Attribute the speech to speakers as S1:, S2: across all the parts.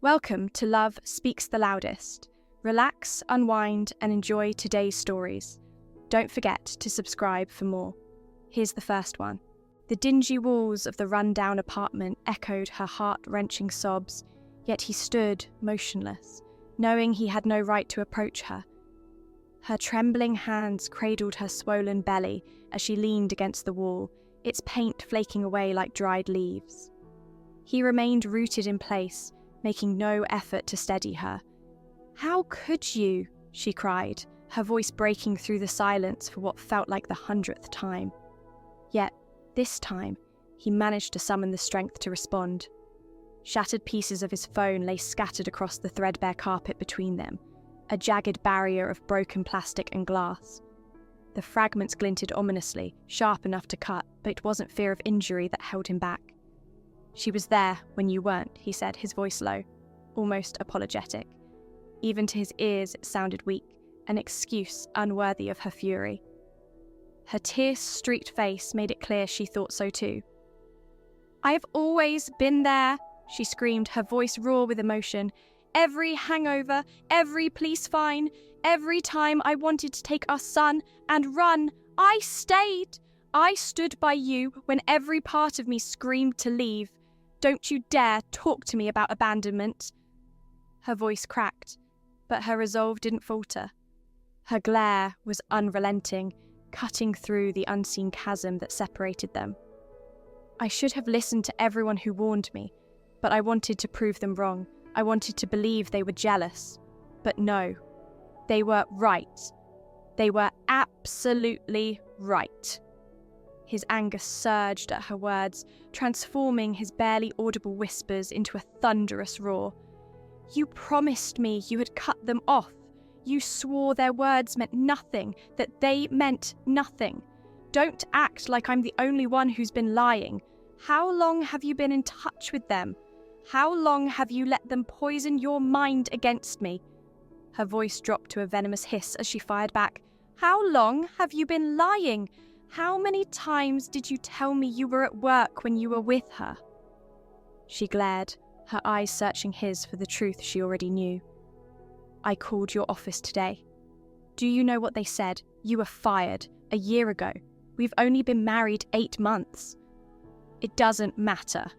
S1: Welcome to Love Speaks the Loudest. Relax, unwind, and enjoy today's stories. Don't forget to subscribe for more. Here's the first one. The dingy walls of the run-down apartment echoed her heart-wrenching sobs, yet he stood motionless, knowing he had no right to approach her. Her trembling hands cradled her swollen belly as she leaned against the wall, its paint flaking away like dried leaves. He remained rooted in place, making no effort to steady her. "How could you?" she cried, her voice breaking through the silence for what felt like the 100th time. Yet, this time, he managed to summon the strength to respond. Shattered pieces of his phone lay scattered across the threadbare carpet between them, a jagged barrier of broken plastic and glass. The fragments glinted ominously, sharp enough to cut, but it wasn't fear of injury that held him back. "She was there when you weren't," he said, his voice low, almost apologetic. Even to his ears it sounded weak, an excuse unworthy of her fury. Her tear-streaked face made it clear she thought so too. "I have always been there," she screamed, her voice raw with emotion. "Every hangover, every police fine, every time I wanted to take our son and run, I stayed. I stood by you when every part of me screamed to leave. Don't you dare talk to me about abandonment." Her voice cracked, but her resolve didn't falter. Her glare was unrelenting, cutting through the unseen chasm that separated them. "I should have listened to everyone who warned me, but I wanted to prove them wrong. I wanted to believe they were jealous. But no, they were right. They were absolutely right." His anger surged at her words, transforming his barely audible whispers into a thunderous roar. "You promised me you had cut them off. You swore their words meant nothing, that they meant nothing. Don't act like I'm the only one who's been lying. How long have you been in touch with them? How long have you let them poison your mind against me?" Her voice dropped to a venomous hiss as she fired back. "How long have you been lying? How many times did you tell me you were at work when you were with her?" She glared, her eyes searching his for the truth she already knew. "I called your office today. Do you know what they said? You were fired a year ago. We've only been married 8 months." "It doesn't matter,"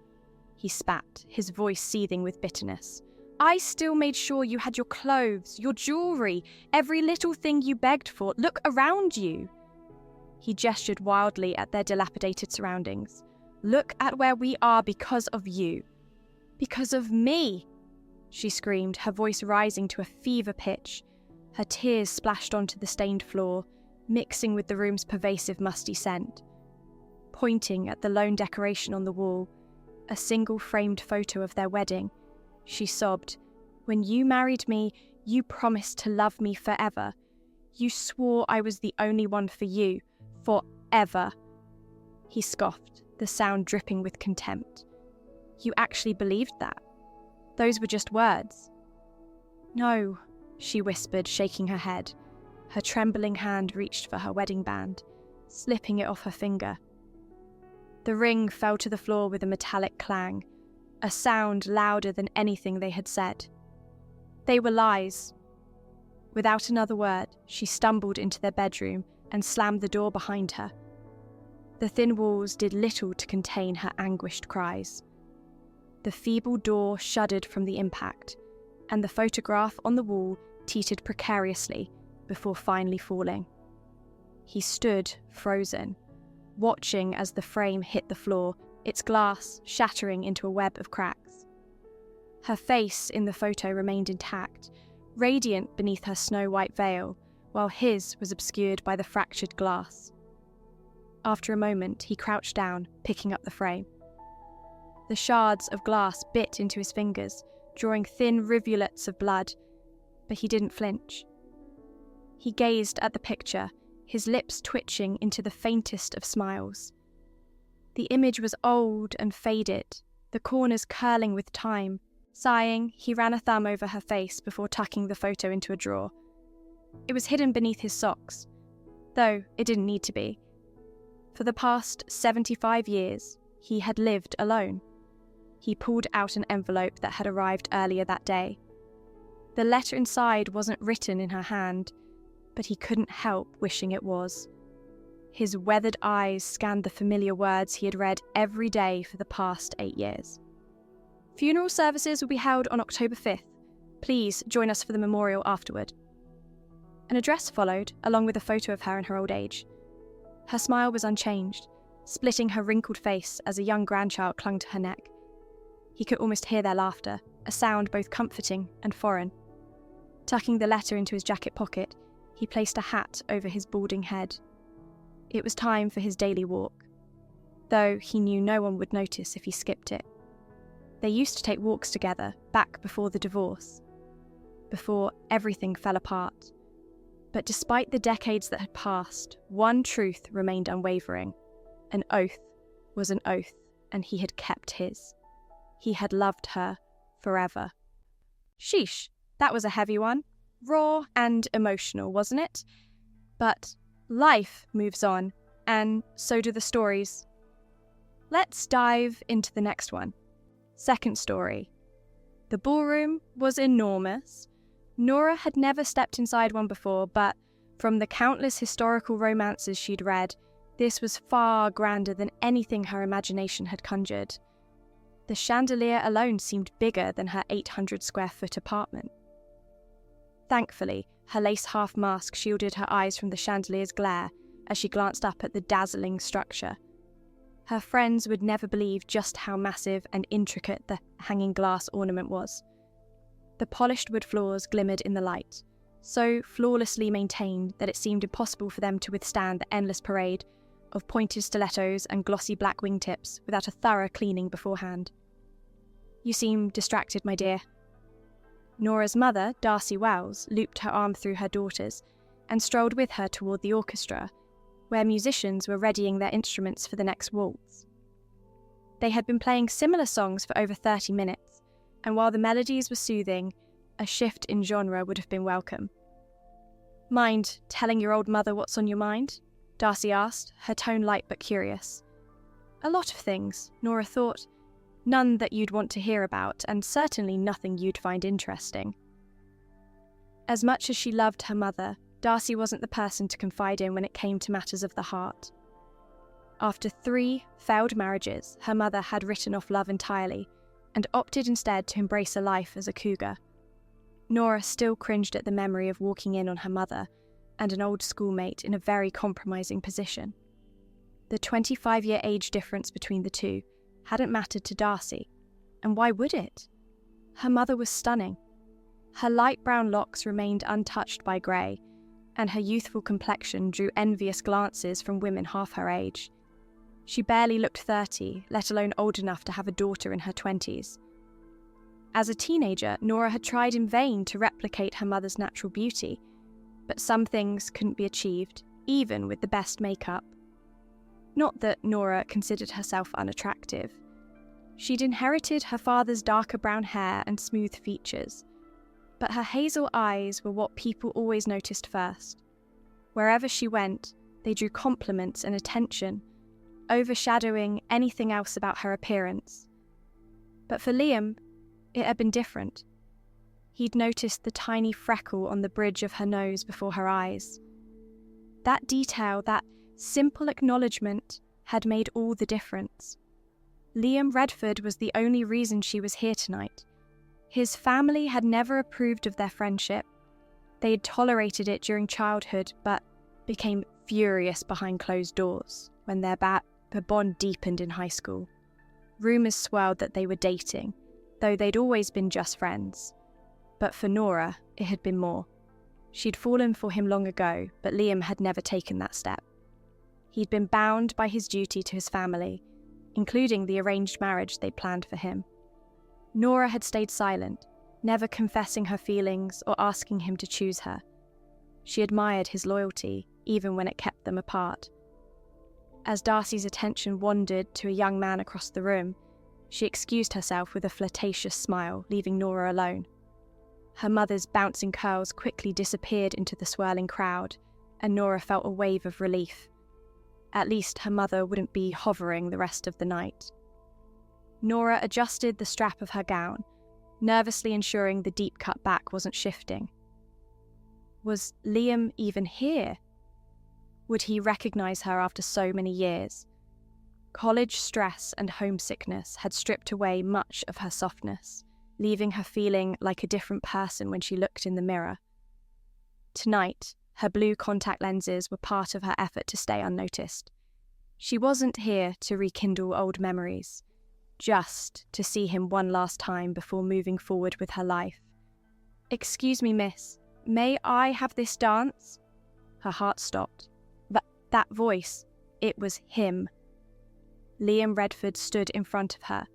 S1: he spat, his voice seething with bitterness. "I still made sure you had your clothes, your jewelry, every little thing you begged for. Look around you." He gestured wildly at their dilapidated surroundings. "Look at where we are because of you." "Because of me!" she screamed, her voice rising to a fever pitch. Her tears splashed onto the stained floor, mixing with the room's pervasive musty scent. Pointing at the lone decoration on the wall, a single framed photo of their wedding, she sobbed, "When you married me, you promised to love me forever. You swore I was the only one for you. Forever." He scoffed, the sound dripping with contempt. "You actually believed that? Those were just words." "No," she whispered, shaking her head. Her trembling hand reached for her wedding band, slipping it off her finger. The ring fell to the floor with a metallic clang, a sound louder than anything they had said. They were lies. Without another word, she stumbled into their bedroom and slammed the door behind her. The thin walls did little to contain her anguished cries. The feeble door shuddered from the impact, and the photograph on the wall teetered precariously before finally falling. He stood frozen, watching as the frame hit the floor, its glass shattering into a web of cracks. Her face in the photo remained intact, radiant beneath her snow-white veil, while his was obscured by the fractured glass. After a moment, he crouched down, picking up the frame. The shards of glass bit into his fingers, drawing thin rivulets of blood, but he didn't flinch. He gazed at the picture, his lips twitching into the faintest of smiles. The image was old and faded, the corners curling with time. Sighing, he ran a thumb over her face before tucking the photo into a drawer. It was hidden beneath his socks, though it didn't need to be. For the past 75 years, he had lived alone. He pulled out an envelope that had arrived earlier that day. The letter inside wasn't written in her hand, but he couldn't help wishing it was. His weathered eyes scanned the familiar words he had read every day for the past 8 years. Funeral services will be held on October 5th. Please join us for the memorial afterward. An address followed, along with a photo of her in her old age. Her smile was unchanged, splitting her wrinkled face as a young grandchild clung to her neck. He could almost hear their laughter, a sound both comforting and foreign. Tucking the letter into his jacket pocket, he placed a hat over his balding head. It was time for his daily walk, though he knew no one would notice if he skipped it. They used to take walks together, back before the divorce, before everything fell apart. But despite the decades that had passed, one truth remained unwavering. An oath was an oath, and he had kept his. He had loved her forever. Sheesh, that was a heavy one. Raw and emotional, wasn't it? But life moves on, and so do the stories. Let's dive into the next one. Second story. The ballroom was enormous. Nora had never stepped inside one before, but from the countless historical romances she'd read, this was far grander than anything her imagination had conjured. The chandelier alone seemed bigger than her 800-square-foot apartment. Thankfully, her lace half-mask shielded her eyes from the chandelier's glare as she glanced up at the dazzling structure. Her friends would never believe just how massive and intricate the hanging glass ornament was. The polished wood floors glimmered in the light, so flawlessly maintained that it seemed impossible for them to withstand the endless parade of pointed stilettos and glossy black wingtips without a thorough cleaning beforehand. "You seem distracted, my dear." Nora's mother, Darcy Wells, looped her arm through her daughter's and strolled with her toward the orchestra, where musicians were readying their instruments for the next waltz. They had been playing similar songs for over 30 minutes, and while the melodies were soothing, a shift in genre would have been welcome. "Mind telling your old mother what's on your mind?" Darcy asked, her tone light but curious. "A lot of things," Nora thought. "None that you'd want to hear about, and certainly nothing you'd find interesting." As much as she loved her mother, Darcy wasn't the person to confide in when it came to matters of the heart. After 3 failed marriages, her mother had written off love entirely and opted instead to embrace a life as a cougar. Nora still cringed at the memory of walking in on her mother and an old schoolmate in a very compromising position. The 25-year age difference between the two hadn't mattered to Darcy, and why would it? Her mother was stunning. Her light brown locks remained untouched by grey, and her youthful complexion drew envious glances from women half her age. She barely looked 30, let alone old enough to have a daughter in her 20s. As a teenager, Nora had tried in vain to replicate her mother's natural beauty, but some things couldn't be achieved, even with the best makeup. Not that Nora considered herself unattractive. She'd inherited her father's darker brown hair and smooth features, but her hazel eyes were what people always noticed first. Wherever she went, they drew compliments and attention, overshadowing anything else about her appearance. But for Liam, it had been different. He'd noticed the tiny freckle on the bridge of her nose before her eyes. That detail, that simple acknowledgement, had made all the difference. Liam Redford was the only reason she was here tonight. His family had never approved of their friendship. They had tolerated it during childhood, but became furious behind closed doors when their bond deepened in high school. Rumours swirled that they were dating, though they'd always been just friends. But for Nora, it had been more. She'd fallen for him long ago, but Liam had never taken that step. He'd been bound by his duty to his family, including the arranged marriage they'd planned for him. Nora had stayed silent, never confessing her feelings or asking him to choose her. She admired his loyalty, even when it kept them apart. As Darcy's attention wandered to a young man across the room, she excused herself with a flirtatious smile, leaving Nora alone. Her mother's bouncing curls quickly disappeared into the swirling crowd, and Nora felt a wave of relief. At least her mother wouldn't be hovering the rest of the night. Nora adjusted the strap of her gown, nervously ensuring the deep-cut back wasn't shifting. Was Liam even here? Would he recognize her after so many years? College stress and homesickness had stripped away much of her softness, leaving her feeling like a different person when she looked in the mirror. Tonight, her blue contact lenses were part of her effort to stay unnoticed. She wasn't here to rekindle old memories, just to see him one last time before moving forward with her life. "Excuse me, miss, may I have this dance?" Her heart stopped. But that voice, it was him. Liam Redford stood in front of her,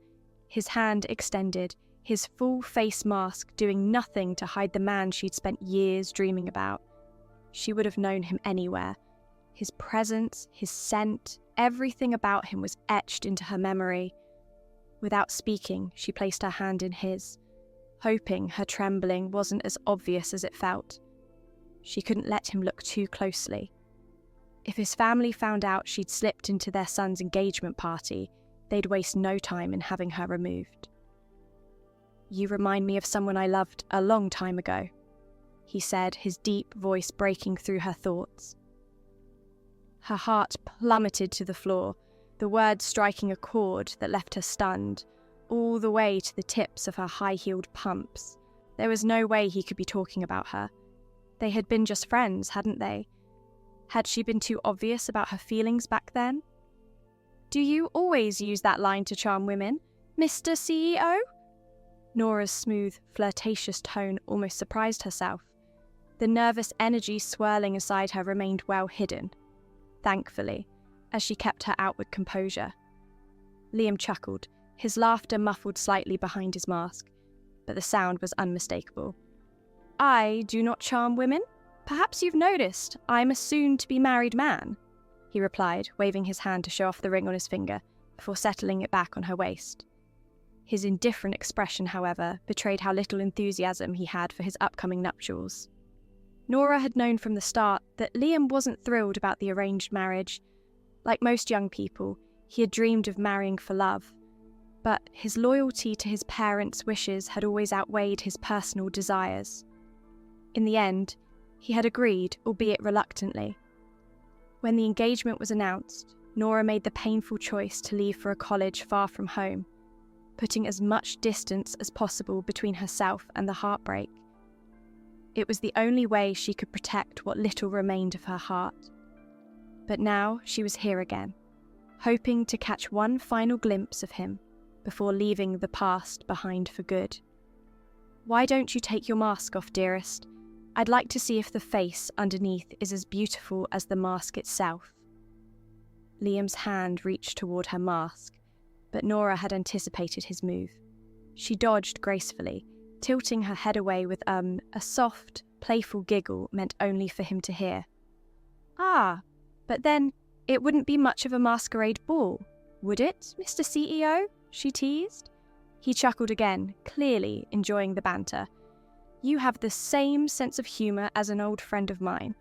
S1: his hand extended, his full face mask doing nothing to hide the man she'd spent years dreaming about. She would have known him anywhere. His presence, his scent, everything about him was etched into her memory. Without speaking, she placed her hand in his, hoping her trembling wasn't as obvious as it felt. She couldn't let him look too closely. If his family found out she'd slipped into their son's engagement party, they'd waste no time in having her removed. "You remind me of someone I loved a long time ago," he said, his deep voice breaking through her thoughts. Her heart plummeted to the floor, the words striking a chord that left her stunned, all the way to the tips of her high-heeled pumps. There was no way he could be talking about her. They had been just friends, hadn't they? Had she been too obvious about her feelings back then? "Do you always use that line to charm women, Mr. CEO?" Nora's smooth, flirtatious tone almost surprised herself. The nervous energy swirling inside her remained well hidden, thankfully, as she kept her outward composure. Liam chuckled, his laughter muffled slightly behind his mask, but the sound was unmistakable. "I do not charm women? Perhaps you've noticed I'm a soon-to-be-married man," he replied, waving his hand to show off the ring on his finger before settling it back on her waist. His indifferent expression, however, betrayed how little enthusiasm he had for his upcoming nuptials. Nora had known from the start that Liam wasn't thrilled about the arranged marriage. Like most young people, he had dreamed of marrying for love, but his loyalty to his parents' wishes had always outweighed his personal desires. In the end, he had agreed, albeit reluctantly. When the engagement was announced, Nora made the painful choice to leave for a college far from home, putting as much distance as possible between herself and the heartbreak. It was the only way she could protect what little remained of her heart. But now she was here again, hoping to catch one final glimpse of him before leaving the past behind for good. "Why don't you take your mask off, dearest? I'd like to see if the face underneath is as beautiful as the mask itself." Liam's hand reached toward her mask, but Nora had anticipated his move. She dodged gracefully, tilting her head away with a soft, playful giggle meant only for him to hear. "Ah, but then it wouldn't be much of a masquerade ball, would it, Mr. CEO?" she teased. He chuckled again, clearly enjoying the banter. "You have the same sense of humour as an old friend of mine.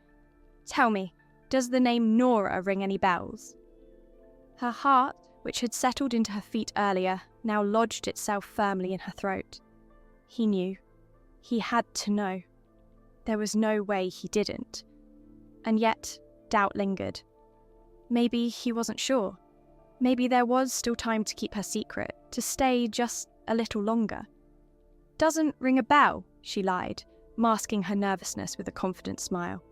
S1: Tell me, does the name Nora ring any bells?" Her heart, which had settled into her feet earlier, now lodged itself firmly in her throat. He knew. He had to know. There was no way he didn't. And yet, doubt lingered. Maybe he wasn't sure. Maybe there was still time to keep her secret, to stay just a little longer. "Doesn't ring a bell," she lied, masking her nervousness with a confident smile.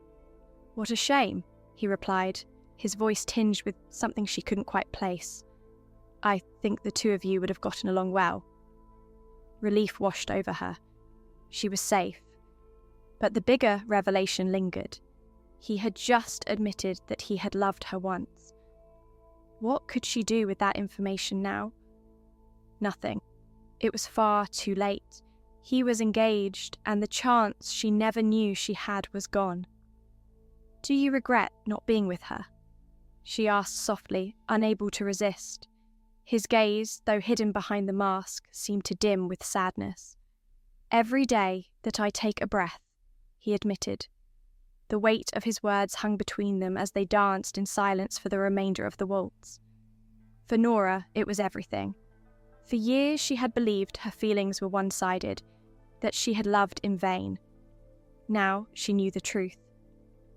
S1: "What a shame," he replied, his voice tinged with something she couldn't quite place. "I think the two of you would have gotten along well." Relief washed over her. She was safe. But the bigger revelation lingered. He had just admitted that he had loved her once. What could she do with that information now? Nothing. It was far too late. He was engaged, and the chance she never knew she had was gone. "Do you regret not being with her?" she asked softly, unable to resist. His gaze, though hidden behind the mask, seemed to dim with sadness. "Every day that I take a breath," he admitted. The weight of his words hung between them as they danced in silence for the remainder of the waltz. For Nora, it was everything. For years she had believed her feelings were one-sided, that she had loved in vain. Now she knew the truth.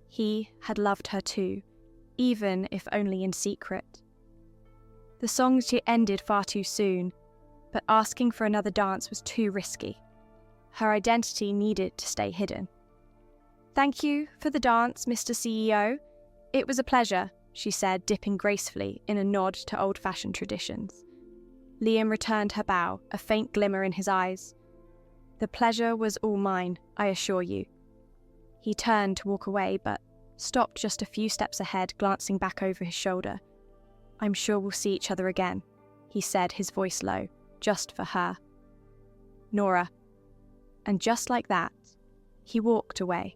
S1: He had loved her too, even if only in secret. The songs she ended far too soon, but asking for another dance was too risky. Her identity needed to stay hidden. "Thank you for the dance, Mr. CEO. It was a pleasure," she said, dipping gracefully in a nod to old-fashioned traditions. Liam returned her bow, a faint glimmer in his eyes. "The pleasure was all mine, I assure you." He turned to walk away, but stopped just a few steps ahead, glancing back over his shoulder. "I'm sure we'll see each other again," he said, his voice low, "just for her. Nora." And just like that, he walked away,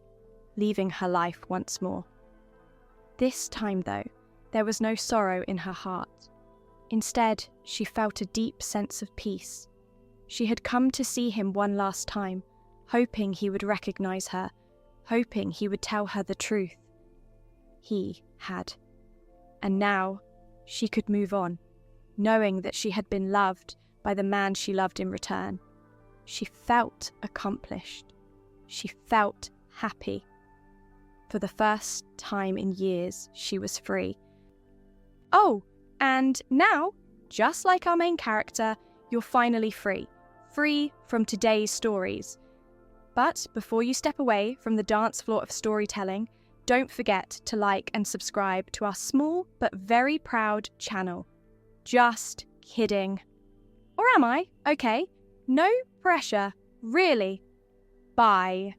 S1: leaving her life once more. This time, though, there was no sorrow in her heart. Instead, she felt a deep sense of peace. She had come to see him one last time, hoping he would recognize her, hoping he would tell her the truth. He had. And now, she could move on, knowing that she had been loved by the man she loved in return. She felt accomplished. She felt happy. For the first time in years, she was free. Oh, and now, just like our main character, you're finally free. Free from today's stories. But before you step away from the dance floor of storytelling, don't forget to like and subscribe to our small but very proud channel. Just kidding. Or am I? Okay. No pressure. Really. Bye.